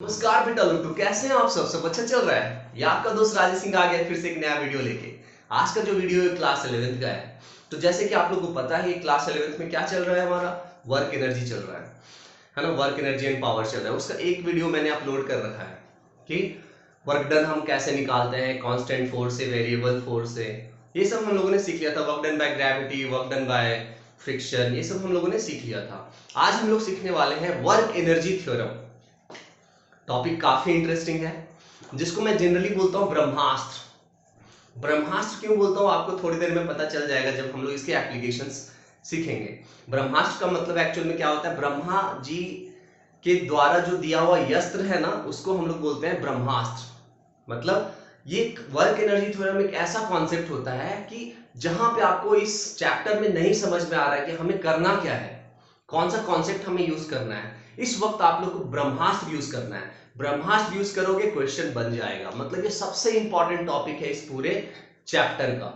नमस्कार बेटा लुट्टू, कैसे हैं आप सब अच्छा चल रहा है। ये आपका दोस्त राजेश सिंह आ गया फिर से एक नया वीडियो लेके। आज का जो वीडियो है क्लास 11th का है। तो जैसे कि आप लोग को पता है क्लास 11th में क्या चल रहा है, हमारा वर्क एनर्जी चल रहा है ना। वर्क एनर्जी एंड पावर चल रहा है। उसका एक वीडियो मैंने अपलोड कर रखा है कि वर्क डन हम कैसे निकालते हैं, कांस्टेंट फोर्स से, वेरिएबल फोर्स से। ये सब हम लोगों ने सीख लिया था। Work done by gravity, work done by friction, ये सब हम लोगों ने सीख लिया था। आज हम लोग सीखने वाले हैं वर्क एनर्जी थ्योरम। टॉपिक काफी इंटरेस्टिंग है, जिसको मैं जनरली बोलता हूँ ब्रह्मास्त्र। ब्रह्मास्त्र क्यों बोलता हूँ आपको थोड़ी देर में पता चल जाएगा जब हम लोग इसके एप्लीकेशंस सीखेंगे। ब्रह्मास्त्र का मतलब एक्चुअल में क्या होता है, ब्रह्मा जी के द्वारा जो दिया हुआ यस्त्र है ना, उसको हम लोग बोलते हैं ब्रह्मास्त्र। मतलब ये वर्क एनर्जी थ्योरम एक ऐसा कॉन्सेप्ट होता है कि जहां पे आपको इस चैप्टर में नहीं समझ में आ रहा है कि हमें करना क्या है, कौन सा कॉन्सेप्ट हमें यूज करना है, इस वक्त आप लोग को ब्रह्मास्त्र यूज करना है। ब्रह्मास्त्र यूज करोगे क्वेश्चन बन जाएगा। मतलब ये सबसे इंपॉर्टेंट टॉपिक है इस पूरे चैप्टर का,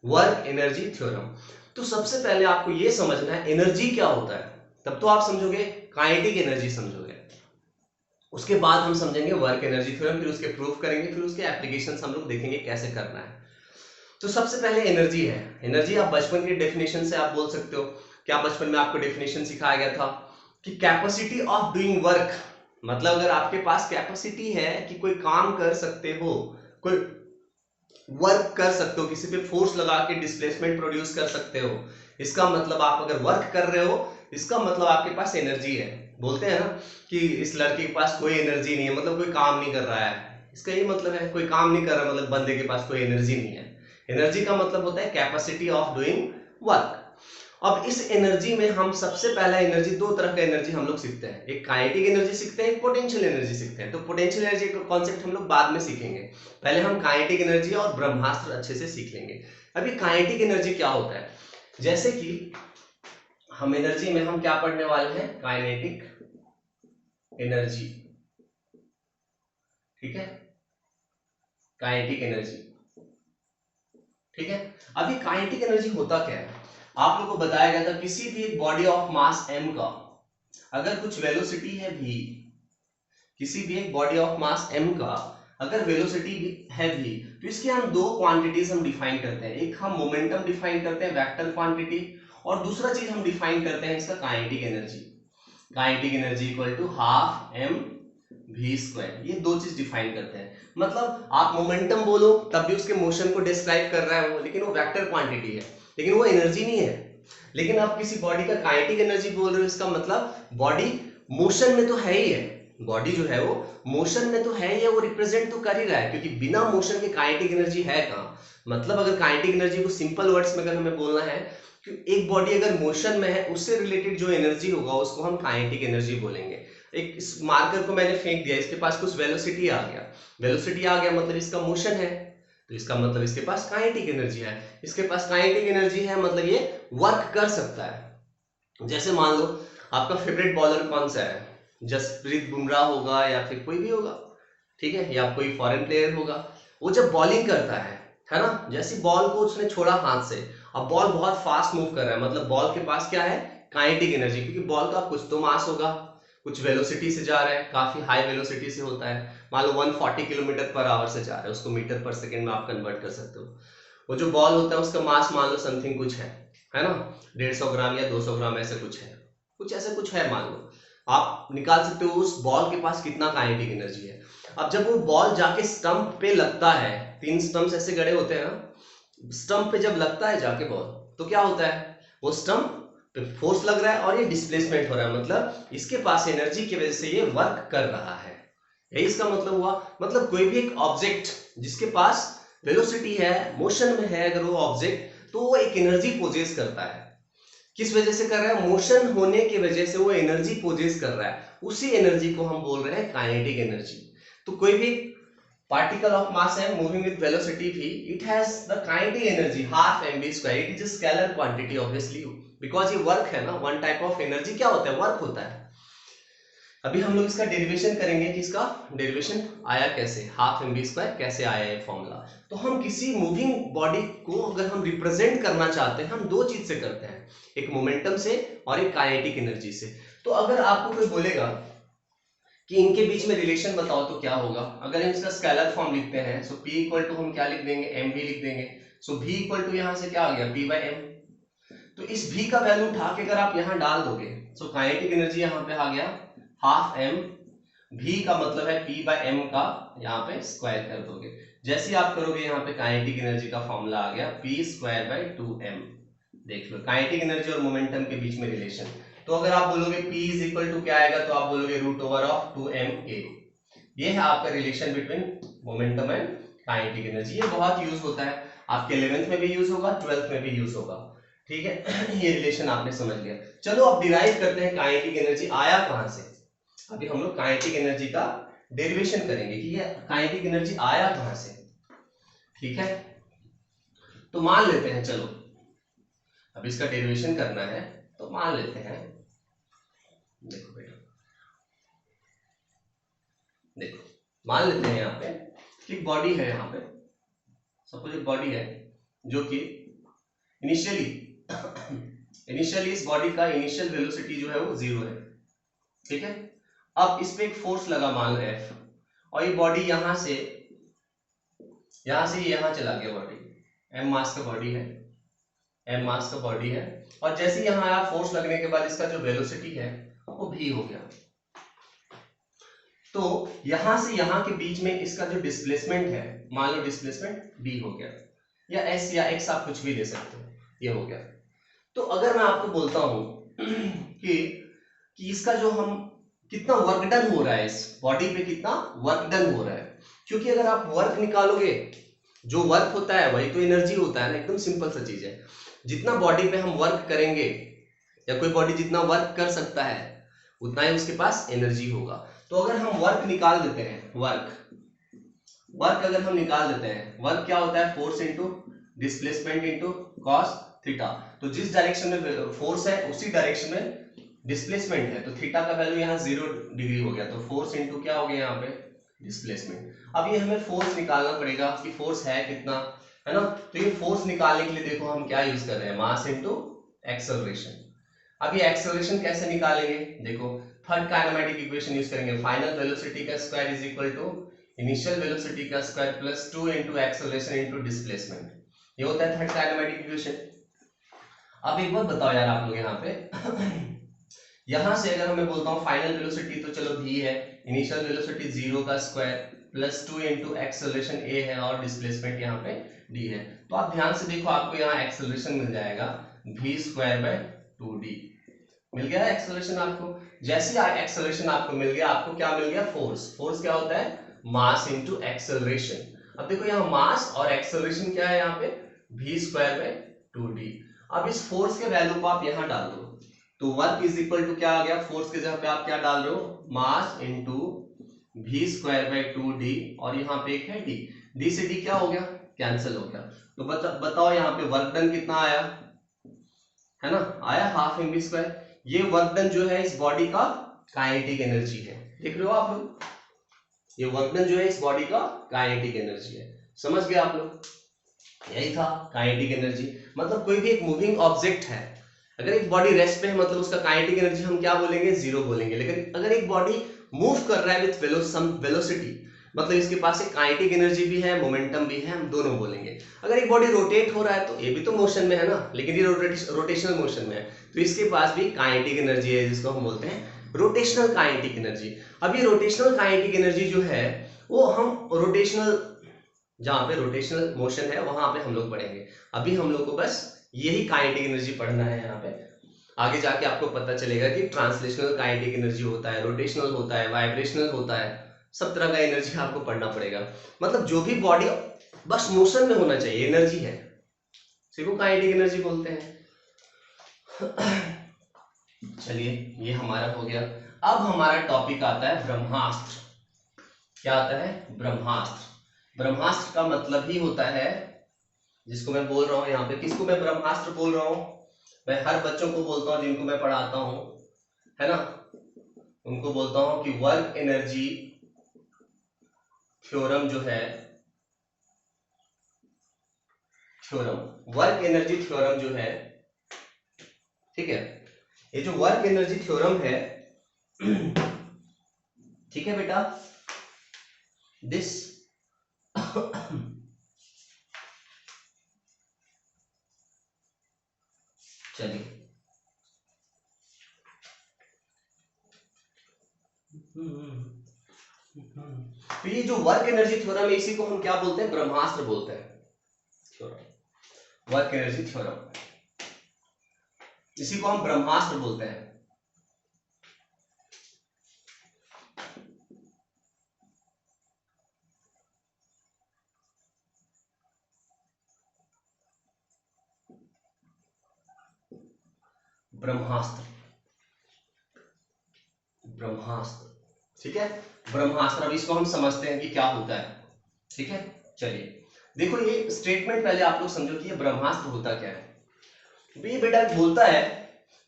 वर्क एनर्जी थ्योरम। तो सबसे पहले आपको ये समझना है एनर्जी क्या होता है, तब तो आप समझोगे काइनेटिक एनर्जी समझोगे। उसके बाद हम समझेंगे वर्क एनर्जी थ्योरम, फिर उसके प्रूफ करेंगे, फिर उसके एप्लीकेशंस हम लोग देखेंगे कैसे करना है। तो सबसे पहले एनर्जी है। एनर्जी आप बचपन के डेफिनेशन से आप बोल सकते हो। क्या बचपन में आपको डेफिनेशन सिखाया गया था कि कैपेसिटी ऑफ डूइंग वर्क, मतलब अगर आपके पास कैपेसिटी है कि कोई काम कर सकते हो, कोई वर्क कर सकते हो, किसी पे फोर्स लगा के डिस्प्लेसमेंट प्रोड्यूस कर सकते हो, इसका मतलब आप अगर वर्क कर रहे हो, इसका मतलब आपके पास एनर्जी है। बोलते हैं ना कि इस लड़के के पास कोई एनर्जी नहीं है, मतलब कोई काम नहीं कर रहा है। इसका ये मतलब है कोई काम नहीं कर रहा, मतलब बंदे के पास कोई एनर्जी नहीं है। एनर्जी का मतलब होता है कैपेसिटी ऑफ डूइंग वर्क। अब इस एनर्जी में हम सबसे पहला एनर्जी, दो तरह का एनर्जी हम लोग सीखते हैं, एक काइनेटिक एनर्जी सीखते हैं, एक पोटेंशियल एनर्जी सीखते हैं। तो पोटेंशियल एनर्जी का कॉन्सेप्ट हम लोग बाद में सीखेंगे, पहले हम काइनेटिक एनर्जी और ब्रह्मास्त्र अच्छे से सीख लेंगे। अभी काइनेटिक एनर्जी क्या होता है, जैसे कि हम एनर्जी में हम क्या पढ़ने वाले हैं, काइनेटिक एनर्जी। ठीक है, काइनेटिक एनर्जी। ठीक है, अभी काइनेटिक एनर्जी होता क्या है, आप लोगों को बताया गया था किसी भी एक बॉडी ऑफ मास m का अगर कुछ वेलोसिटी है v, किसी भी एक बॉडी ऑफ मास m का अगर वेलोसिटी है v, तो इसके हम दो क्वांटिटीज हम डिफाइन करते हैं। एक हम मोमेंटम डिफाइन करते हैं, वेक्टर क्वांटिटी, और दूसरा चीज हम डिफाइन करते हैं इसका kinetic energy. Kinetic energy equal to half m v square. ये दो चीज डिफाइन करते हैं। मतलब आप मोमेंटम बोलो तब भी उसके मोशन को डिस्क्राइब कर रहा है वो, लेकिन वो वेक्टर क्वांटिटी है, लेकिन वो एनर्जी नहीं है। लेकिन आप किसी बॉडी का काइनेटिक एनर्जी बोल रहे हो, इसका मतलब बॉडी मोशन में तो है ही है, बॉडी जो है वो मोशन में तो है ही है, वो रिप्रेजेंट तो कर ही रहा है, क्योंकि बिना मोशन के काइनेटिक एनर्जी है कहाँ। मतलब अगर काइनेटिक एनर्जी को सिंपल वर्ड्स में अगर हमें बोलना है कि एक बॉडी अगर मोशन में है, उससे रिलेटेड जो एनर्जी होगा उसको हम काइनेटिक एनर्जी बोलेंगे। एक इस मार्कर को मैंने फेंक दिया, इसके पास कुछ वेलोसिटी आ गया, वेलोसिटी आ गया मतलब इसका मोशन है, तो इसका मतलब इसके पास काइनेटिक एनर्जी है। इसके पास काइनेटिक एनर्जी है मतलब ये वर्क कर सकता है। जैसे मान लो आपका फेवरेट बॉलर कौन सा है, जसप्रीत बुमराह होगा या फिर कोई भी होगा, ठीक है, या कोई फॉरेन प्लेयर होगा। वो जब बॉलिंग करता है ना, जैसी बॉल को उसने छोड़ा हाथ से, अब बॉल बहुत फास्ट मूव कर रहा है, मतलब बॉल के पास क्या है, काइनेटिक एनर्जी, क्योंकि बॉल का कुछ तो मास होगा, कुछ वेलोसिटी से जा रहा है, काफी हाई वेलोसिटी से होता है। मान लो 140 किलोमीटर पर आवर से जा रहा है, उसको मीटर पर सेकंड में आप कन्वर्ट कर सकते हो। वो जो बॉल होता है उसका मास मान लो समथिंग कुछ है ना, 150 ग्राम या 200 ग्राम ऐसे कुछ है, कुछ ऐसे कुछ है मान लो। आप निकाल सकते हो उस बॉल के पास कितना काइनेटिक एनर्जी है। अब जब वो बॉल जाके स्टंप पे लगता है, 3 स्टंप्स ऐसे गड़े होते हैं ना, स्टंप पे जब लगता है जाके बॉल, तो क्या होता है, वो स्टंप पे फोर्स लग रहा है और ये डिस्प्लेसमेंट हो रहा है, मतलब इसके पास एनर्जी की वजह से ये वर्क कर रहा है। यही इसका मतलब हुआ। मतलब कोई भी एक ऑब्जेक्ट जिसके पास वेलोसिटी है, मोशन में है अगर वो ऑब्जेक्ट, तो वो एक एनर्जी पोजेस करता है। किस वजह से कर रहा है, मोशन होने की वजह से वो एनर्जी पोजेस कर रहा है, उसी एनर्जी को हम बोल रहे हैं काइनेटिक एनर्जी। तो कोई भी particle of mass m moving with velocity v, it has the kinetic energy half mv square, it is a scalar quantity obviously, because ये वर्क है ना, वन टाइप ऑफ एनर्जी क्या होता है, वर्क होता है। अभी हम लोग इसका डेरिवेशन करेंगे कि इसका डेरिवेशन आया कैसे, हाफ mv स्क्वायर कैसे आया ये फॉर्मूला। तो हम किसी मूविंग बॉडी को अगर हम रिप्रेजेंट करना चाहते हैं, हम दो चीज से करते हैं, एक मोमेंटम से और एक काइनेटिक एनर्जी से। तो अगर आपको कोई बोलेगा कि इनके बीच में रिलेशन बताओ तो क्या होगा। अगर हम इसका स्केलर फॉर्म लिखते हैं सो P इक्वल टू हम क्या लिख देंगे, mv लिख देंगे। सो V इक्वल टू यहाँ से क्या आ गया, P बाई एम। तो इस V का वैल्यू उठा के अगर आप यहाँ डाल दोगे सो काइनेटिक एनर्जी यहाँ पे आ गया हाफ m, V का मतलब है P बाई एम का यहाँ पे स्क्वायर कर दोगे। जैसे ही आप करोगे यहाँ पे काइनेटिक एनर्जी का फॉर्मूला आ गया P स्क्वायर बाई 2m। देख लो काइनेटिक एनर्जी और मोमेंटम के बीच में रिलेशन। तो अगर आप बोलोगे P इज इक्वल टू क्या आएगा, तो आप बोलोगे रूट ओवर ऑफ 2ma। ये है आपका relation between momentum and kinetic energy. ये बहुत यूज होता है, आपके 11th में भी यूज होगा, 12th में भी यूज होगा। ठीक है ये रिलेशन आपने समझ लिया। चलो अब डिराइव करते हैं काइनेटिक एनर्जी आया कहां से। अभी हम लोग काइनेटिक एनर्जी का डेरिवेशन करेंगे कि ये काइनेटिक एनर्जी आया कहां से। ठीक है, तो मान लेते हैं, चलो अब इसका डेरिवेशन करना है तो मान लेते हैं, देखो बेटा देखो, मान लेते हैं यहाँ पे कि बॉडी है, यहाँ पे सपोज एक बॉडी है जो कि इनिशियली इस बॉडी का इनिशियल वेलोसिटी जो है वो 0 है। ठीक है, अब इस पे एक फोर्स लगा मान लो F, और ये बॉडी यहाँ से यहाँ चला गया। बॉडी m मास का बॉडी है, m मास का बॉडी है, और जैसे ही यहाँ आया फोर्स लगने के बाद इसका जो वेलोसिटी है वो v हो गया। तो यहां से यहां के बीच में इसका जो डिस्प्लेसमेंट है, मान लो डिस्प्लेसमेंट b हो गया, या s या x आप कुछ भी दे सकते हो, ये हो गया। तो अगर मैं आपको बोलता हूं कि इसका जो हम कितना वर्क डन हो रहा है, इस बॉडी पे कितना वर्क डन हो रहा है, क्योंकि अगर आप वर्क निकालोगे, जो वर्क होता है वही तो एनर्जी होता है ना। एकदम सिंपल सा चीज है, जितना बॉडी पे हम वर्क करेंगे या कोई बॉडी जितना वर्क कर सकता है उतना ही उसके पास एनर्जी होगा। तो अगर हम वर्क निकाल देते हैं, वर्क अगर हम निकाल देते हैं, वर्क क्या होता है, force into displacement into cos theta. तो जिस डायरेक्शन में फोर्स है उसी डायरेक्शन में डिस्प्लेसमेंट है, तो थीटा का वैल्यू यहाँ 0 डिग्री हो गया, तो फोर्स इंटू क्या हो गया यहाँ पे डिस्प्लेसमेंट। अब ये हमें फोर्स निकालना पड़ेगा कि फोर्स है कितना, है ना। तो ये फोर्स निकालने के लिए देखो हम क्या यूज कर रहे हैं, मास इंटू एक्सेलरेशन। अब ये एक्सेलरेशन कैसे निकालेंगे, देखो थर्ड काइनेमेटिक इक्वेशन यूज करेंगे, फाइनल वेलोसिटी का square is equal to initial velocity का square plus 2 into acceleration into displacement. ये होता है थर्ड काइनेमेटिक इक्वेशन। अब एक बात बताओ यार आप लोग यहाँ पे यहां से अगर मैं बोलता हूँ फाइनल वेलोसिटी, तो चलो v है, इनिशियल वेलोसिटी 0 का square plus 2 into acceleration a है, और डिस्प्लेसमेंट यहाँ पे d है। तो आप ध्यान से देखो, आपको यहाँ एक्सेलरेशन मिल जाएगा v स्क्वायर बाय 2d। मिल गया एक्सेलरेशन आपको। जैसे एक्सेलरेशन आपको मिल गया, आपको क्या मिल गया, फोर्स। फोर्स क्या होता है, मास इंटू एक्सेलरेशन। अब देखो यहाँ मास और एक्सेलरेशन क्या है, यहाँ पे v स्क्वायर बाय 2d। अब इस फोर्स के वैल्यू को आप यहाँ डाल दो, तो वर्क इज इक्वल टू क्या आ गया, फोर्स के जगह पे आप क्या डाल रहे हो, mass into v square by 2d, और यहाँ पे एक है d, d से d क्या हो गया, कैंसिल हो गया। तो बताओ यहाँ पे वर्क डन कितना आया, है ना, आया हाफ mv स्क्वायर। ये वर्क डन जो है इस बॉडी का काइनेटिक एनर्जी है, देख रहे हो आप लोग, ये वर्क डन जो है इस बॉडी का काइनेटिक एनर्जी है। समझ गए आप लोग, यही था काइनेटिक एनर्जी। मतलब कोई भी एक मूविंग ऑब्जेक्ट है, अगर एक बॉडी रेस्ट पे है मतलब उसका काइनेटिक एनर्जी हम क्या बोलेंगे, 0 बोलेंगे। लेकिन अगर एक बॉडी मूव कर रहा है विथ सम वेलोसिटी, मतलब इसके पास एक काइनेटिक एनर्जी भी है, मोमेंटम भी है, हम दोनों बोलेंगे। अगर एक बॉडी रोटेट हो रहा है तो ये भी तो मोशन में है ना, लेकिन ये रोटेशनल मोशन में है, तो इसके पास भी काइनेटिक एनर्जी है, जिसको हम बोलते हैं रोटेशनल काइनेटिक एनर्जी। अब ये रोटेशनल काइनेटिक एनर्जी जो है वो हम रोटेशनल, जहां पे रोटेशनल मोशन है वहां पे हम लोग पढ़ेंगे। अभी हम लोग को बस यही काइनेटिक एनर्जी पढ़ना है यहाँ पे। आगे जाके आपको पता चलेगा कि ट्रांसलेशनल काइनेटिक एनर्जी होता है, रोटेशनल होता है, वाइब्रेशनल होता है, सब तरह का एनर्जी आपको पढ़ना पड़ेगा। मतलब जो भी बॉडी बस मोशन में होना चाहिए, एनर्जी है, इसी को काइनेटिक एनर्जी बोलते हैं। चलिए ये हमारा हो गया। अब हमारा टॉपिक आता है ब्रह्मास्त्र। क्या आता है, ब्रह्मास्त्र। ब्रह्मास्त्र का मतलब ही होता है, जिसको मैं बोल रहा हूं यहाँ पे, किसको मैं ब्रह्मास्त्र बोल रहा हूं, मैं हर बच्चों को बोलता हूं जिनको मैं पढ़ाता हूं, है ना, उनको बोलता हूं कि वर्क एनर्जी थ्योरम जो है, वर्क एनर्जी थ्योरम जो है, ठीक है, ये जो वर्क एनर्जी थ्योरम है ठीक है बेटा, दिस चलिए तो ये जो वर्क एनर्जी थ्योरम है इसी को हम क्या बोलते हैं, ब्रह्मास्त्र बोलते हैं, थ्योरम, वर्क एनर्जी थ्योरम, इसी को हम ब्रह्मास्त्र बोलते हैं। ब्रह्मास्त्र, ब्रह्मास्त्र, ठीक है, ब्रह्मास्त्र। अब इसको हम समझते हैं कि क्या होता है, ठीक है। चलिए देखो ये स्टेटमेंट पहले आप लोग समझो कि ये ब्रह्मास्त्र होता क्या है। ये बेटा बोलता है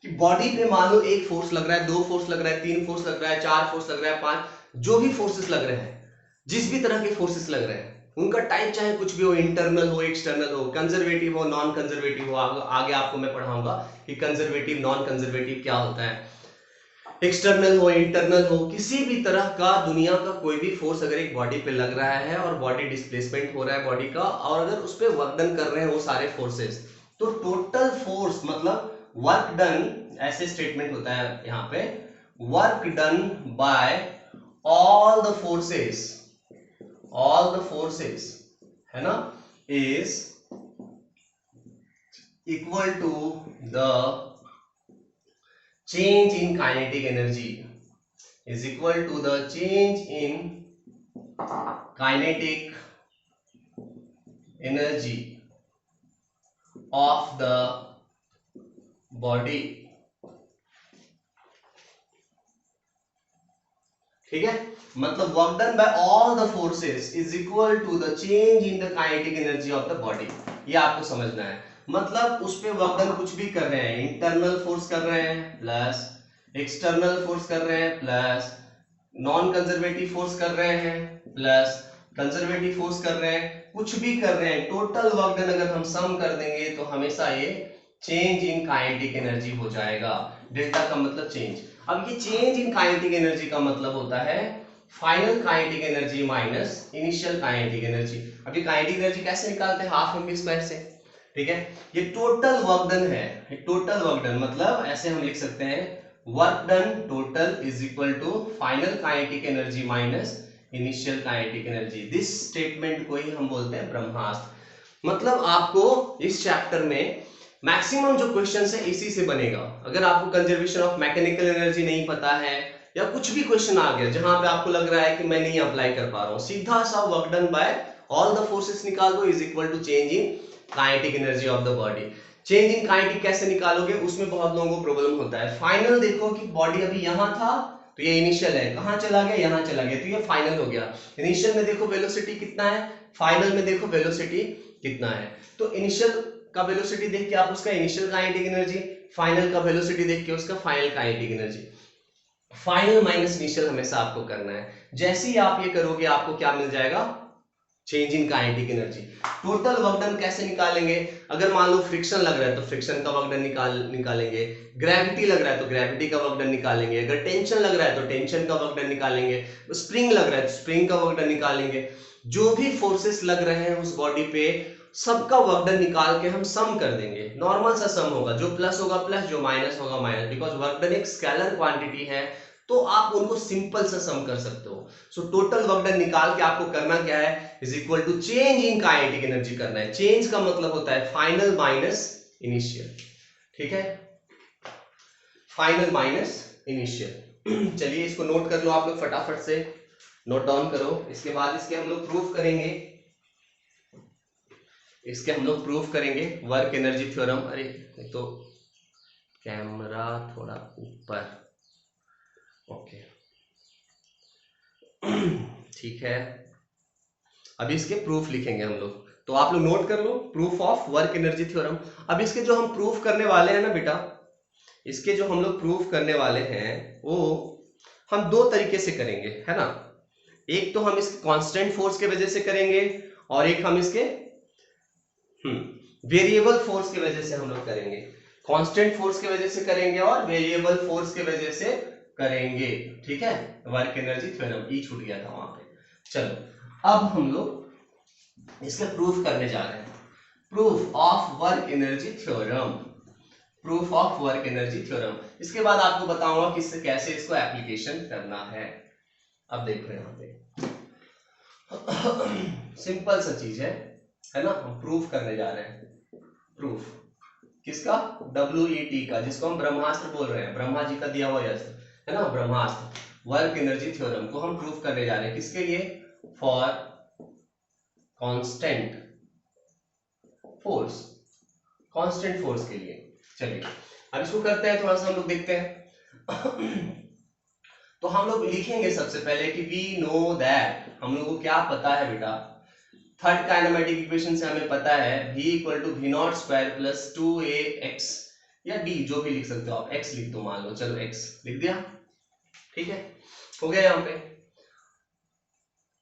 कि बॉडी पे मान लो एक फोर्स लग रहा है, दो फोर्स लग रहा है, तीन फोर्स लग रहा है, चार फोर्स लग रहा है, पांच, जो भी फोर्सेस लग रहे हैं, जिस भी तरह के फोर्सेस लग रहे हैं, उनका टाइप चाहे कुछ भी हो, इंटरनल हो, एक्सटर्नल हो, कंजर्वेटिव हो, नॉन कंजर्वेटिव हो, आगे आपको मैं पढ़ाऊंगा कि कंजर्वेटिव नॉन कंजर्वेटिव क्या होता है, एक्सटर्नल हो, इंटरनल हो, किसी भी तरह का दुनिया का कोई भी फोर्स अगर एक बॉडी पे लग रहा है और बॉडी डिस्प्लेसमेंट हो रहा है बॉडी का, और अगर उस पे वर्क डन कर रहे हैं वो सारे फोर्सेस, तो टोटल फोर्स मतलब वर्क डन, ऐसे स्टेटमेंट होता है यहां पे, work done by all the forces है ना, is equal to the change in kinetic energy, is equal to the change in kinetic energy of the body, ठीक है। मतलब work done by all the forces is equal to the change in the kinetic energy of the body, ये आपको समझना है। मतलब उस पे वर्क डन कुछ भी कर रहे हैं, इंटरनल फोर्स कर रहे हैं प्लस एक्सटर्नल फोर्स कर रहे हैं प्लस नॉन कंजर्वेटिव फोर्स कर रहे हैं प्लस कंजर्वेटिव फोर्स कर रहे हैं, कुछ भी कर रहे हैं, टोटल वर्क डन अगर हम सम कर देंगे तो हमेशा ये चेंज इन काइनेटिक एनर्जी हो जाएगा। डेल्टा का मतलब चेंज। अब ये चेंज इन काइनेटिक एनर्जी का मतलब होता है final kinetic energy minus initial kinetic energy. अब ये काइनेटिक एनर्जी कैसे निकालते हैं, हाफ एम बी स्क्वायर से, ठीक है। ये टोटल वर्क डन है, टोटल वर्क डन मतलब ऐसे हम लिख सकते हैं work done total is equal to final kinetic energy minus initial kinetic energy. This statement को ही हम बोलते हैं ब्रह्मास्त्र। मतलब आपको इस चैप्टर में मैक्सिमम जो क्वेश्चंस है इसी से बनेगा। अगर आपको कंजर्वेशन ऑफ मैकेनिकल एनर्जी नहीं पता है या कुछ भी क्वेश्चन आ गया जहां पे आपको लग रहा है कि मैं नहीं अप्लाई कर पा रहा हूं, सीधा सा work done by all the forces निकाल दो is equal to change in kinetic energy of the body. Change in kinetic कैसे निकालोगे, उसमें बहुत लोगों को प्रॉब्लम होता है। फाइनल देखो कि बॉडी अभी यहां था तो ये इनिशियल है, कहां चला गया, यहां चला गया, तो ये फाइनल हो गया। इनिशियल में देखो वेलोसिटी कितना है, फाइनल में देखो वेलोसिटी कितना है। तो इनिशियल का वेलोसिटी देख के आप उसका इनिशियल काइनेटिक एनर्जी, फाइनल का वेलोसिटी देख के उसका final kinetic energy. Final minus initial हमेशा आपको करना है। जैसे ही आप ये करोगे आपको क्या मिल जाएगा, change in kinetic energy. Total work done कैसे निकालेंगे, अगर मान लो फ्रिक्शन लग रहा है तो फ्रिक्शन का वर्क डन निकालेंगे, ग्रेविटी लग रहा है तो ग्रेविटी का वर्क डन निकालेंगे, अगर टेंशन लग रहा है तो टेंशन का वर्क डन निकालेंगे, स्प्रिंग लग रहा है तो स्प्रिंग का वर्क डन निकालेंगे। जो भी फोर्सेस लग रहे हैं उस बॉडी पे सबका वर्क डन निकाल के हम सम कर देंगे। नॉर्मल सा सम होगा, जो प्लस होगा प्लस, जो माइनस होगा माइनस, बिकॉज वर्क डन एक स्केलर क्वांटिटी है तो आप उनको सिंपल सा सम कर सकते हो। सो टोटल वर्क डन निकाल के आपको करना क्या है, is equal to change in kinetic energy करना है। चेंज का मतलब होता है फाइनल माइनस इनिशियल, ठीक है, फाइनल माइनस इनिशियल। चलिए इसको नोट कर लो आप लोग, फटाफट से नोट डाउन करो। इसके बाद इसके हम लोग प्रूफ करेंगे, इसके हम लोग प्रूफ करेंगे वर्क एनर्जी थ्योरम। अरे तो कैमरा थोड़ा ऊपर, ओके ठीक है। अब इसके प्रूफ लिखेंगे हम लोग, तो आप लोग नोट कर लो, proof of work energy theorem. अब इसके जो हम प्रूफ करने वाले हैं ना बेटा, इसके जो हम लोग प्रूफ करने वाले हैं वो हम दो तरीके से करेंगे, है ना। एक तो हम इसके कांस्टेंट फोर्स के वजह से करेंगे और एक हम इसके वेरिएबल फोर्स की वजह से हम लोग करेंगे। कांस्टेंट फोर्स की वजह से करेंगे और वेरिएबल फोर्स की वजह से करेंगे। ठीक है, वर्क एनर्जी थ्योरम, ई छूट गया था वहां पे। चलो अब हम लोग इसके प्रूफ करने जा रहे हैं। Proof of work energy theorem, proof of work energy theorem. इसके बाद आपको बताऊंगा किससे कैसे इसको एप्लीकेशन करना है। अब देखो यहाँ पे सिंपल सा चीज है ना, हम प्रूफ करने जा रहे हैं। प्रूफ किसका? WET का, जिसको हम ब्रह्मास्त्र बोल रहे हैं, ब्रह्मा जी का दिया हुआ अस्त्र है ना, ब्रह्मास्त्र। वर्क एनर्जी थ्योरम को हम प्रूफ करने जा रहे हैं, किसके लिए? For constant force, constant force के लिए। चलिए अब इसको करते हैं, थोड़ा सा हम लोग देखते हैं। तो हम लोग लिखेंगे सबसे पहले कि वी नो दैट, हम लोग को क्या पता है बेटा, थर्ड काइनेमेटिक इक्वेशन से हमें पता है v equal to V naught square plus 2ax, या d जो भी लिख सकते हो आप, x लिख दो, मान लो चलो x लिख दिया। ठीक है, हो गया। यहाँ पे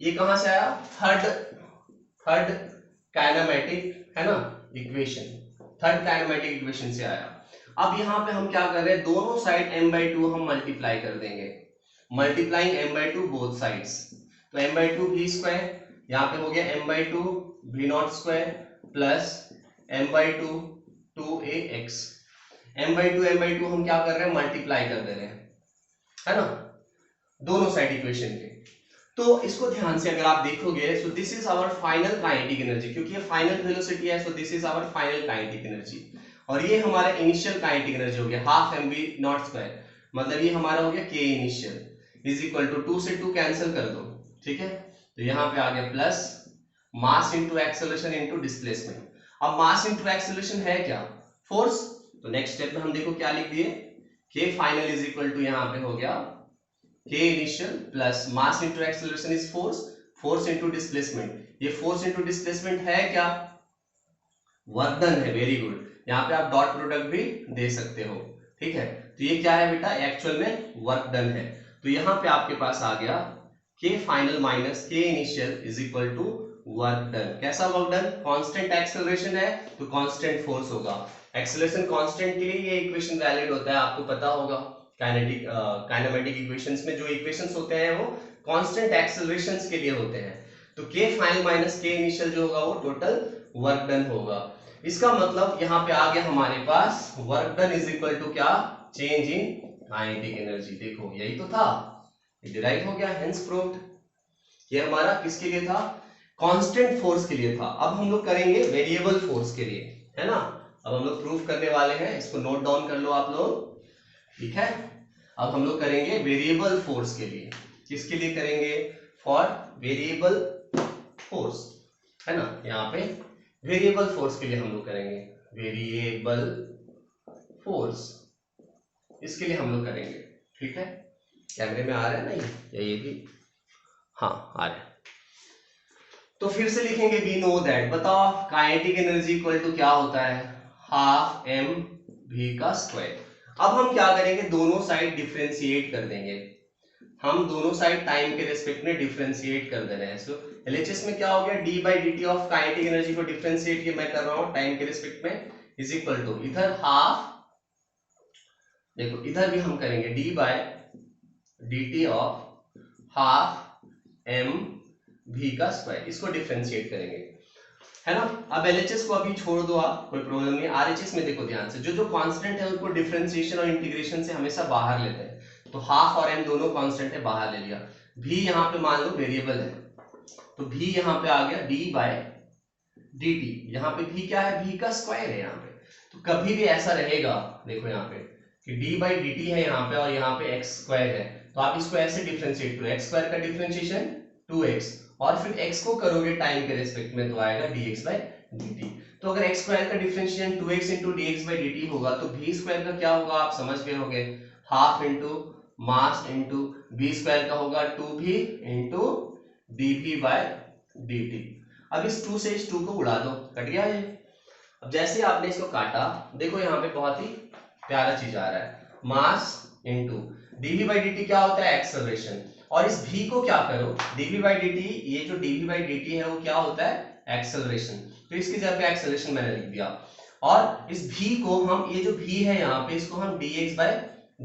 ये कहां से आया? थर्ड काइनेमेटिक है ना इक्वेशन, थर्ड काइनेमेटिक इक्वेशन से आया। अब यहाँ पे हम क्या कर रहे हैं, दोनों साइड m/2 हम मल्टीप्लाई कर देंगे, मल्टीप्लाइंग m/2 बोथ साइड्स। तो m/2 v स्क्वायर, यहाँ पे हो गया m/2 v not square plus m/2 2ax। m/2 हम क्या कर रहे हैं, मल्टीप्लाई कर दे रहे हैं, है ना, दोनों साइड इक्वेशन के। तो इसको ध्यान से अगर आप देखोगे, so this is our final kinetic energy, क्योंकि ये फाइनल वेलोसिटी है, so this is our final kinetic energy. और ये हमारा इनिशियल काइनेटिक एनर्जी हो गया हाफ mv नॉट स्क्वायर, मतलब ये हमारा हो गया k initial is equal to 2 से 2 कैंसिल कर दो। ठीक है, तो यहाँ पे आ गया plus mass into acceleration into displacement. अब मास इंटू एक्सेलरेशन है क्या? फोर्स। तो नेक्स्ट स्टेप में हम देखो क्या लिख दिए, k final is equal to, यहाँ पे हो गया k initial plus mass into acceleration is force, force into displacement. ये फोर्स इंटू डिस्प्लेसमेंट है क्या? वर्क डन है, वेरी गुड। यहाँ पे आप डॉट प्रोडक्ट भी दे सकते हो। ठीक है, तो ये क्या है बेटा, एक्चुअल में वर्क डन है। तो यहाँ पे आपके पास आ गया k final minus k initial is equal to work done. कैसा वर्क डन? कांस्टेंट एक्सेलरेशन है तो कांस्टेंट फोर्स होगा। एक्सेलरेशन कांस्टेंट के लिए ये इक्वेशन वैलिड होता है, आपको पता होगा। काइनेमेटिक इक्वेशंस में जो इक्वेशंस होते हैं वो कांस्टेंट एक्सेलरेशंस के लिए होते हैं। तो k final minus k initial जो होगा वो टोटल वर्क डन होगा। इसका मतलब यहाँ पे आ गया हमारे पास work done is equal to क्या, चेंज इन काइनेटिक एनर्जी। देखो यही तो था, डिराइव हो गया, हेंस प्रूव्ड। ये हमारा किसके लिए था? कांस्टेंट फोर्स के लिए था। अब हम लोग करेंगे वेरिएबल फोर्स के लिए, है ना। अब हम लोग प्रूफ करने वाले हैं, इसको नोट डाउन कर लो आप लोग। ठीक है, अब हम लोग करेंगे वेरिएबल फोर्स के लिए। किसके लिए करेंगे? फॉर वेरिएबल फोर्स, है ना। यहाँ पे वेरिएबल फोर्स के लिए हम लोग करेंगे, वेरिएबल फोर्स, इसके लिए हम लोग करेंगे। ठीक है, कैमरे में आ रहा है ना ये भी, हाँ आ रहा है। तो फिर से लिखेंगे वी नो दैट, बताओ काइनेटिक एनर्जी इक्वल टू क्या होता है, हाफ m v का स्क्वायर। अब हम क्या करेंगे, दोनों साइड डिफरेंशिएट कर देंगे, हम दोनों साइड टाइम के रेस्पेक्ट में डिफरेंशिएट कर दे रहे हैं। सो एलएचएस में क्या हो गया, d by dt of kinetic energy को डिफरेंशिएट ये मैं कर रहा हूं टाइम के रेस्पेक्ट में, इज इक्वल टू इधर हाफ, देखो इधर भी हम करेंगे d by dt of half m v का स्क्वायर, इसको डिफरेंशिएट करेंगे, है ना। अब एलएचएस को अभी छोड़ दो आप, कोई प्रॉब्लम नहीं। आरएचएस में देखो ध्यान से, जो जो कांस्टेंट है उनको डिफरेंशिएशन और इंटीग्रेशन से हमेशा बाहर लेते हैं। तो हाफ और m दोनों कांस्टेंट है, बाहर ले लिया। v यहाँ पे मान लो वेरिएबल है, तो v यहाँ पे आ गया d बाय dt। यहाँ पे v क्या है, v का स्क्वायर है यहाँ पे। तो कभी भी ऐसा रहेगा, देखो यहाँ पे कि d बाई dt है यहाँ पे और यहाँ पे x स्क्वायर है, तो आप इसको ऐसे डिफरेंशिएट करो, x स्क्वायर का डिफरेंशिएशन 2x, और फिर x को करोगे टाइम के रेस्पेक्ट में तो आएगा dx बाई dt। तो अगर x स्क्वायर का differentiation 2x into dx by dt होगा तो v स्क्वायर का क्या होगा, आप समझ गए होंगे, half into mass into v square का होगा 2v into dv bye dt। अब इस 2 से इस 2 को उड़ा दो, कट गया ये। अब जैसे आपने इसको काटा, देखो यहाँ पे बहुत ही प्यारा चीज आ रहा है, mass into dv by dt क्या होता है, एक्सेलरेशन। और इस v को क्या करो, dv बाई dt, ये जो dv बाई dt है वो क्या होता है, एक्सेलरेशन। तो इसकी जगह पे एक्सेलरेशन मैंने लिख दिया, और इस v को हम, ये जो v है यहाँ पे, इसको हम dx बाई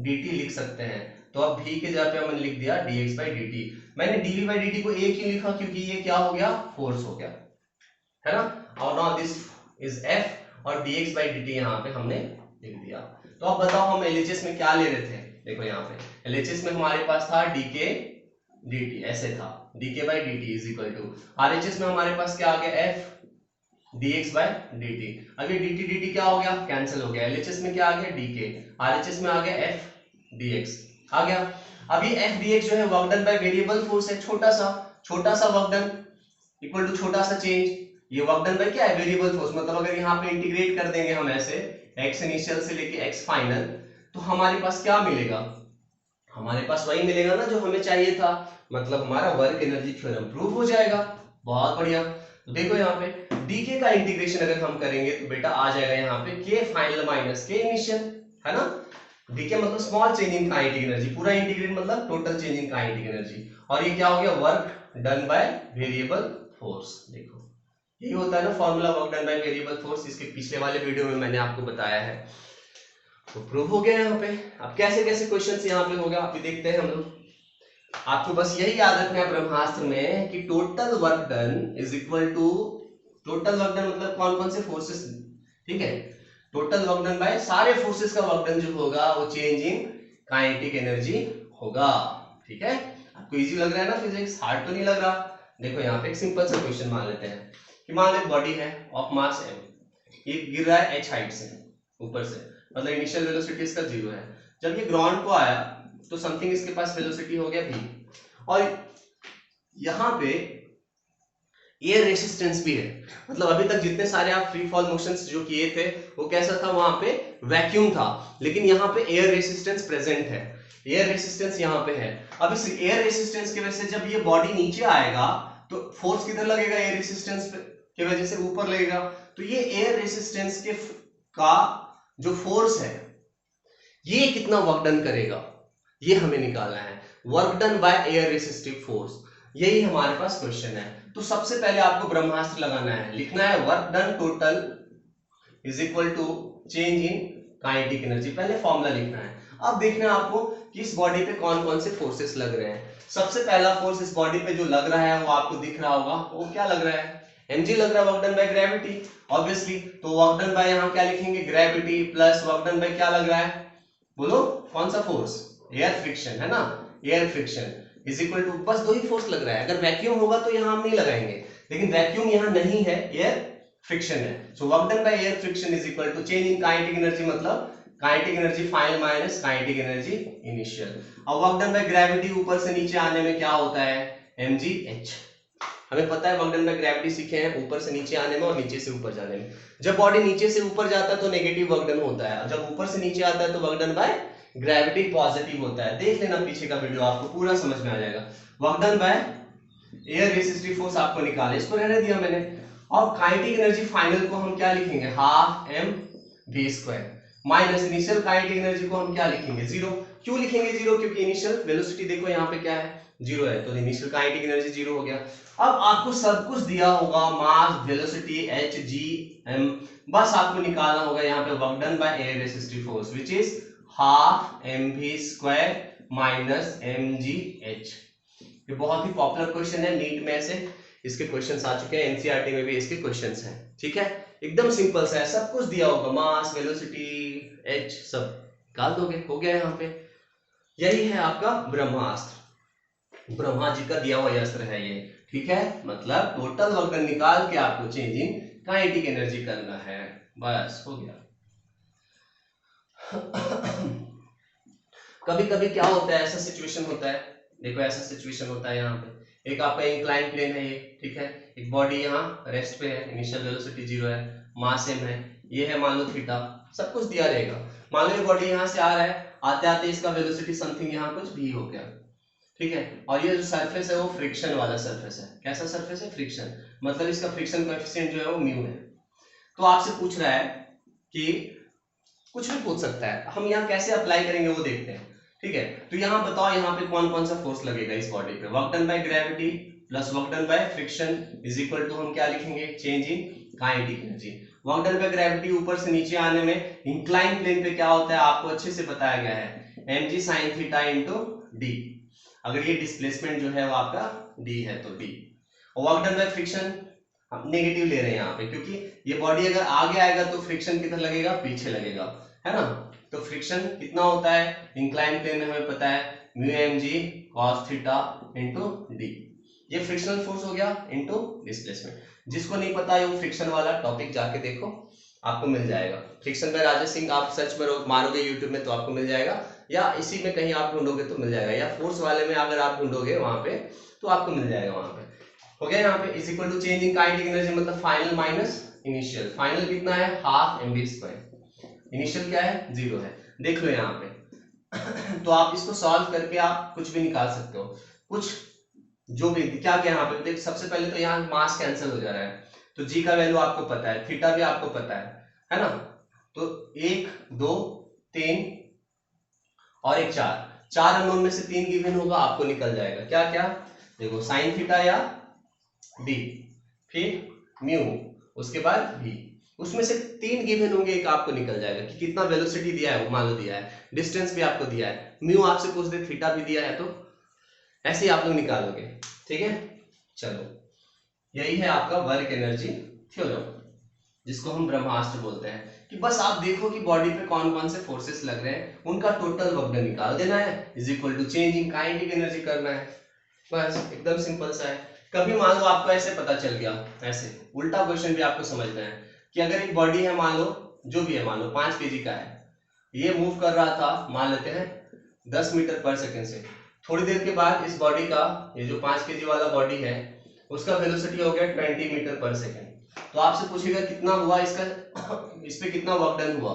dt लिख सकते हैं। तो अब v के जगह पे हमने लिख दिया dx by dt। मैंने dv by dt को a क्यों लिखा, क्योंकि ये क्या हो गया, फोर्स हो गया, है ना। और नाउ दिस इज f और dx by dt यहाँ पे हमने लिख दिया। तो अब बताओ हम LHS में क्या ले रहे थे, देखो यहाँ पे LHS में हमारे पास था dk dt, ऐसे था dk by dt is equal to, RHS में हमारे पास क्या आ गया, f dx by dt। अब ये dt dt क्या हो गया, कैंसिल हो गया। LHS में क्या आ गया, dk, RHS में आ गया f dx आ गया। अब ये f dx जो है work done by variable force है, छोटा सा वर्क डन इक्वल टू छोटा सा चेंज। ये वर्क डन बाय क्या है, वेरिएबल फोर्स। मतलब अगर यहाँ पे इंटीग्रेट कर देंगे हम ऐसे x इनिशियल से लेके x फाइनल, तो हमारे पास क्या मिलेगा, हमारे पास वही मिलेगा ना जो हमें चाहिए था। मतलब हमारा वर्क एनर्जी थ्योरम प्रूव हो जाएगा। बहुत बढ़िया। तो देखो यहाँ पे dk का इंटीग्रेशन अगर हम करेंगे तो बेटा आ जाएगा यहाँ पे k final minus k initial, है ना। dk मतलब small change in kinetic energy, पूरा इंटीग्रेट मतलब total change in kinetic energy. और ये क्या हो गया, work done by variable force. देखो यही होता है ना formula, work done by variable force. इसके पिछले वाले वीडियो में मैंने आपको बताया है। तो प्रूव हो गया यहाँ पे। अब कैसे कैसे क्वेश्चंस यहाँ पे हो गया अभी देखते हैं हम लोग। आपको बस यही याद रखना है ब्रह्मास्त्र में कि total work done is equal to, total work done मतलब कौन कौन से फोर्सेस, ठीक है। टोटल वर्क डन बाय सारे फोर्सेस का वर्क डन जो होगा वो चेंज इन काइनेटिक एनर्जी होगा, ठीक है। आपको इजी लग रहा है ना फिजिक्स, हार्ड तो नहीं लग रहा। देखो यहाँ पे एक सिंपल सा क्वेश्चन मान लेते हैं कि मान लो बॉडी है ऑफ मास m, ये गिर रहा है h हाइट से ऊपर से, मतलब इनिशियल वेलोसिटी इसका 0 है। जब ये ग्राउंड को आया तो समथिंग इसके पास वेलोसिटी हो गया v, और यहाँ पे एयर रेसिस्टेंस भी है। मतलब अभी तक जितने सारे आप फ्री फॉल मोशंस जो किए थे वो कैसा था, वहां पे वैक्यूम था, लेकिन यहाँ पे एयर रेसिस्टेंस प्रेजेंट है, एयर रेसिस्टेंस यहाँ पे है। अब इस एयर रेसिस्टेंस की वजह से जब ये बॉडी नीचे आएगा तो फोर्स किधर लगेगा, एयर रेसिस्टेंस की वजह से ऊपर लगेगा। तो ये एयर रेसिस्टेंस के का जो फोर्स है ये कितना वर्क डन करेगा, ये हमें निकालना है। Work done by air resistive force, यही हमारे पास क्वेश्चन है। तो सबसे पहले आपको ब्रह्मास्त्र लगाना है, लिखना है work done total is equal to change in kinetic energy. पहले फॉर्मूला लिखना है। अब देखना है आपको कि इस बॉडी पे कौन कौन से फोर्सेस लग रहे हैं। सबसे पहला फोर्स इस बॉडी पे जो लग रहा है वो आपको दिख रहा होगा, वो क्या लग रहा है, mg लग रहा है, work done by gravity obviously. तो वर्क डन बाय यहाँ क्या लिखेंगे, gravity plus work done bye क्या लग रहा है, बोलो कौन सा फोर्स, एयर फ्रिक्शन, है ना, air friction is equal to, बस दो ही फोर्स लग रहा है। अगर वैक्यूम होगा तो यहाँ हम नहीं लगाएंगे, लेकिन वैक्यूम यहाँ नहीं है, एयर फ्रिक्शन है। So work done by air friction is equal to change in kinetic energy, मतलब kinetic energy final minus kinetic energy initial. अब वर्क डन बाय ग्रेविटी ऊपर से नीचे आने में क्या होता है, mgh। हमें पता है वर्क डन बाय ग्रेविटी सीखे हैं ऊपर से नीचे आने में और नीचे से ऊपर जाने में। जब बॉडी नीचे से ऊपर जाता है तो नेगेटिव वर्क डन होता है, और जब ऊपर से नीचे आता है तो work done by gravity positive होता है। देख लेना पीछे का वीडियो, आपको पूरा समझ में आ जाएगा। Work done by air resistive force आपको निकाले, इसको रहने दिया मैंने। और काइनेटिक एनर्जी फाइनल को हम क्या लिखेंगे, half mv² minus initial kinetic energy को हम क्या लिखेंगे, 0। क्यों लिखेंगे 0, क्योंकि इनिशियल वेलोसिटी देखो यहाँ पे क्या है, 0 है, तो इनिशियल काइनेटिक एनर्जी 0 हो गया। अब आपको सब कुछ दिया होगा, मास, वेलोसिटी, h, g, m, बस आपको निकालना होगा यहाँ पे work done by air resistive force which is half mv² minus mgh। ये बहुत ही पॉपुलर क्वेश्चन है, नीट में ऐसे इसके क्वेश्चंस आ चुके हैं, एनसीईआरटी में भी इसके क्वेश्चंस हैं, ठीक है। एकदम सिंपल सा है, सब कुछ दिया होगा, मास, वेलोसिटी, h सब निकाल दोगे, हो गया यहाँ पे। यही है आपका ब्रह्मास्त्र, ब्रह्मा जी का दिया हुआ अस्त्र है ये, ठीक है। मतलब टोटल वर्क डन निकाल के आपको चेंज इन काइनेटिक एनर्जी करना है, बस हो गया। कभी कभी क्या होता है, ऐसा सिचुएशन होता है, देखो ऐसा सिचुएशन होता है यहाँ पे, एक आपका इंक्लाइन प्लेन है ये, ठीक है, एक बॉडी यहाँ रेस्ट पे है, इनिशियल वेलोसिटी 0 है, मास m है, ये है मान लो थीटा, सब कुछ दिया रहेगा। मान लो ये बॉडी यहाँ से आ रहा है, आते आते इसका वेलोसिटी समथिंग यहाँ कुछ भी हो गया, ठीक है। और ये जो सरफेस है वो फ्रिक्शन वाला सरफेस है, कैसा सरफेस है, फ्रिक्शन, मतलब इसका फ्रिक्शन कोएफिशिएंट जो है वो म्यू है। तो आपसे पूछ रहा है कि कुछ भी पूछ सकता है, हम यहाँ कैसे अप्लाई करेंगे वो देखते हैं, ठीक है। तो यहाँ बताओ यहाँ पे कौन कौन सा फोर्स लगेगा इस बॉडी पे, work done by gravity plus work done by friction is equal to हम क्या लिखेंगे, change in kinetic energy. Work done by gravity ऊपर से नीचे आने में इंक्लाइन प्लेन पे क्या होता है आपको अच्छे से बताया गया है, mg sin theta into D. अगर ये डिस्प्लेसमेंट जो है वो आपका डी है तो D. Work done by friction हम नेगेटिव ले रहे हैं यहाँ पे, क्योंकि ये बॉडी अगर आगे आएगा तो फ्रिक्शन कितना लगेगा, पीछे लगेगा, है ना। तो फ्रिक्शन कितना होता है इंक्लाइन प्लेन में हमें पता है mu M G cos theta into D. ये फ्रिक्शनल फोर्स हो गया इंटू डिस्प्लेसमेंट। जिसको नहीं पता है वो फ्रिक्शन वाला टॉपिक जाके देखो, आपको मिल जाएगा। फ्रिक्शन बाय राजेश सिंह आप सर्च मारोगे यूट्यूब में तो आपको मिल जाएगा, या इसी में कहीं आप ढूंढोगे तो मिल जाएगा, या फोर्स वाले में अगर आप ढूंढोगे वहां पे तो आपको मिल जाएगा वहां पे। हो गया यहाँ पे is equal to change in kinetic energy मतलब फाइनल माइनस इनिशियल। फाइनल कितना है half M V square, initial क्या है 0 है। देख लो यहाँ पे तो आप इसको सॉल्व करके आप कुछ भी निकाल सकते हो, कुछ जो भी क्या क्या यहाँ पे देख। सबसे पहले तो यहाँ मास कैंसिल हो जा रहा है, तो जी का वैल्यू आपको पता है, थीटा भी आपको पता है ना। तो 1 2 3 और एक 4 अननोन में से 3 गिवन होगा, आपको निकल जाएगा क्या क्या। देखो साइन थीटा या डी, फिर म्यू, उसके बाद भी, उसमें से 3 गिवन होंगे, एक आपको निकल जाएगा कि कितना वेलोसिटी दिया है, मान लो दिया है, डिस्टेंस भी आपको दिया है, म्यू आपसे पूछ दे थीटा भी दिया है, तो ऐसे ही आप लोग निकालोगे। ठीक है, चलो यही है आपका वर्क एनर्जी थ्योरम, जिसको हम ब्रह्मास्त्र बोलते हैं। कि बस आप देखो कि बॉडी पे कौन कौन से फोर्सेस लग रहे हैं, उनका टोटल वर्क डन निकाल देना है, is equal to change in kinetic energy करना है, बस एकदम सिंपल सा है। कभी मान लो आपको ऐसे पता चल गया, ऐसे उल्टा क्वेश्चन भी आपको समझना है कि अगर एक बॉडी है, मान लो जो भी है, मान लो 5 केजी का है, ये मूव कर रहा था मान लेते हैं 10 मीटर पर सेकेंड से, थोड़ी देर के बाद इस बॉडी का, ये जो 5 केजी वाला बॉडी है, उसका वेलोसिटी हो गया 20 मीटर पर सेकेंड। तो आपसे पूछेगा कितना हुआ इसका, इस पे कितना वर्क डन हुआ,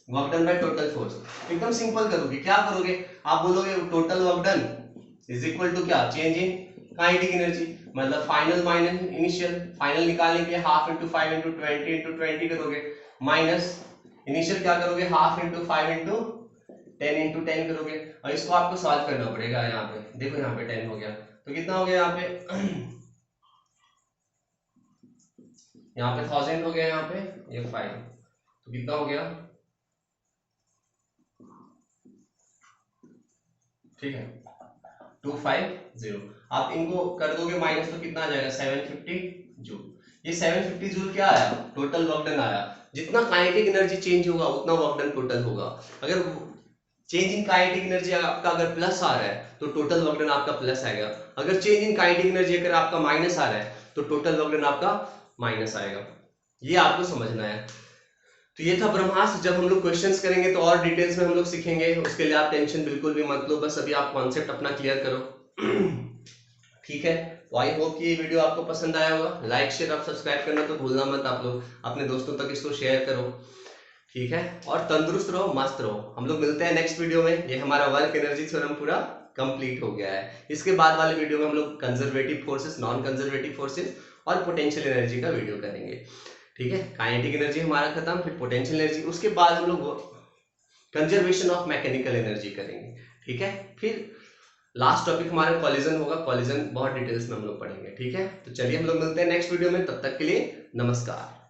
work done by total force. एकदम सिंपल करोगे, क्या करोगे आप बोलोगे total work done is equal to क्या, चेंज इन काइनेटिक एनर्जी, मतलब फाइनल माइनस इनिशियल। फाइनल निकालने के लिए हाफ इंटू 5 इंटू 20 इंटू 20 करोगे, माइनस इनिशियल क्या करोगे, हाफ इंटू 5 इंटू 10 इंटू 10 करोगे, और इसको आपको सॉल्व करना पड़ेगा। यहाँ पे देखो, यहाँ पे 10 हो गया, तो कितना हो गया यहाँ पे यहाँ पे 1000 हो गया, यहाँ पे ये 5, तो कितना हो गया, ठीक है 250। आप इनको कर दोगे माइनस तो कितना आ जाएगा 750 जूल। ये 750 जूल क्या आया, टोटल वर्क डन आया। जितना काइनेटिक एनर्जी चेंज होगा उतना वर्क डन टोटल होगा। अगर चेंज इन काइनेटिक एनर्जी आपका अगर प्लस आ रहा है तो टोटल वर्क डन आपका प्लस आएगा। अगर चेंज इन काइनेटिक एनर्जी अगर आपका माइनस आ रहा है तो टोटल वर्क डन आपका माइनस आएगा। ये आपको समझना है। तो ये था ब्रह्मास्त्र। जब हम लोग क्वेश्चंस करेंगे तो और डिटेल्स में हम लोग सीखेंगे, उसके लिए आप टेंशन बिल्कुल भी मत लो, बस अभी आप कॉन्सेप्ट अपना क्लियर करो। ठीक है, तो आई होप कि ये वीडियो आपको पसंद आया होगा। लाइक शेयर और सब्सक्राइब करना तो भूलना मत आप लोग, अपने दोस्तों तक इसको शेयर करो। ठीक है, और तंदुरुस्त रहो, मस्त रहो। हम लोग मिलते हैं नेक्स्ट वीडियो में। ये हमारा वर्क एनर्जी थ्योरम पूरा कंप्लीट हो गया है। इसके बाद वाले वीडियो में हम लोग conservative forces, non conservative forces और पोटेंशियल एनर्जी का वीडियो करेंगे। ठीक है, काइनेटिक एनर्जी हमारा खत्म, फिर पोटेंशियल एनर्जी, उसके बाद हम लोग कंजर्वेशन ऑफ मैकेनिकल एनर्जी करेंगे। ठीक है, फिर लास्ट टॉपिक हमारा कॉलिजन होगा। कॉलिजन बहुत डिटेल्स में हम लोग पढ़ेंगे। ठीक है, तो चलिए हम लोग मिलते हैं नेक्स्ट वीडियो में, तब तक के लिए नमस्कार।